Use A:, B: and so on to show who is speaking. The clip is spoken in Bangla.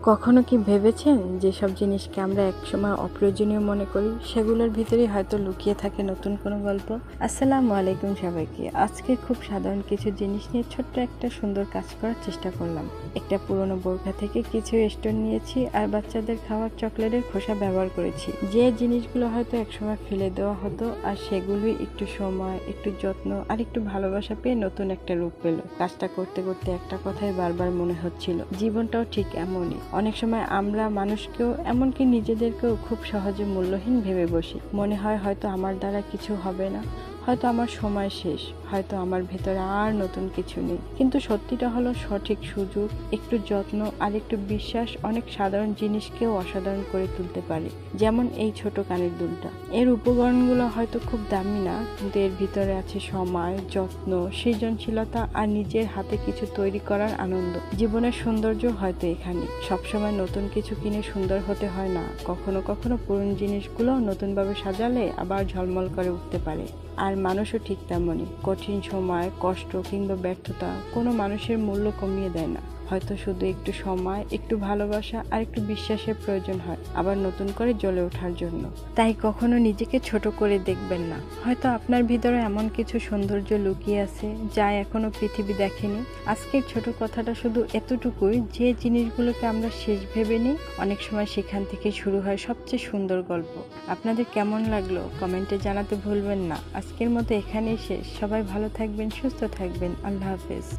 A: কখনো কি ভেবেছেন যেসব জিনিসকে আমরা একসময় অপ্রয়োজনীয় মনে করি সেগুলোর ভিতরেই হয়তো লুকিয়ে থাকে নতুন কোনো গল্প। আসসালামু আলাইকুম সবাইকে। আজকে খুব সাধারণ কিছু জিনিস নিয়ে ছোট্ট একটা সুন্দর কাজ করার চেষ্টা করলাম। একটা পুরনো বোরখা থেকে কিছু স্টোন নিয়েছি আর বাচ্চাদের খাওয়ার চকলেটের খোসা ব্যবহার করেছি। যে জিনিসগুলো হয়তো একসময় ফেলে দেওয়া হতো আর সেগুলোই একটু সময়, একটু যত্ন আর একটু ভালোবাসা পেয়ে নতুন একটা রূপ পেল। কাজটা করতে করতে একটা কথাই বারবার মনে হচ্ছিল, জীবনটাও ঠিক এমনই। অনেক সময় আমরা মানুষকেও এমনকি নিজেদেরকেও খুব সহজে মূল্যহীন ভেবে বসি। মনে হয় হয়তো আমার দ্বারা কিছু হবে না, হয়তো আমার সময় শেষ, হয়তো আমার ভেতরে আর নতুন কিছু নেই। কিন্তু সত্যিটা হলো সঠিক সুযোগ, একটু যত্ন আর একটু বিশ্বাস অনেক সাধারণ জিনিসকেও অসাধারণ করে তুলতে পারে। যেমন এই ছোট কানের দুলটা। এর উপকরণগুলো হয়তো খুব দামি না, কিন্তু এর ভিতরে আছে সময়, যত্ন, সৃজনশীলতা আর নিজের হাতে কিছু তৈরি করার আনন্দ। জীবনের সৌন্দর্য হয়তো এখানে। সবসময় নতুন কিছু কিনে সুন্দর হতে হয় না, কখনো কখনো পুরনো জিনিসগুলো নতুনভাবে সাজালে আবার ঝলমল করে উঠতে পারে। আর মানুষও ঠিক তেমনই। কঠিন সময়, কষ্ট কিংবা ব্যর্থতা কোনো মানুষের মূল্য কমিয়ে দেয় না। হয়তো শুধু একটু সময়, একটু ভালোবাসা আর একটু বিশ্বাসের প্রয়োজন হয় আবার নতুন করে জ্বলে ওঠার জন্য। তাই কখনো নিজেকে ছোট করে দেখবেন না। হয়তো আপনার ভিতরে এমন কিছু সৌন্দর্য লুকিয়ে আছে যা এখনো পৃথিবী দেখেনি। আজকের ছোট কথাটা শুধু এতটুকুই, যে জিনিসগুলোকে আমরা শেষ ভেবে নিই অনেক সময় সেখান থেকে শুরু হয় সবচেয়ে সুন্দর গল্প। আপনাদের কেমন লাগলো কমেন্টে জানাতে ভুলবেন না। আজকের মতো এখানেই শেষ। সবাই ভালো থাকবেন, সুস্থ থাকবেন। আল্লাহ হাফেজ।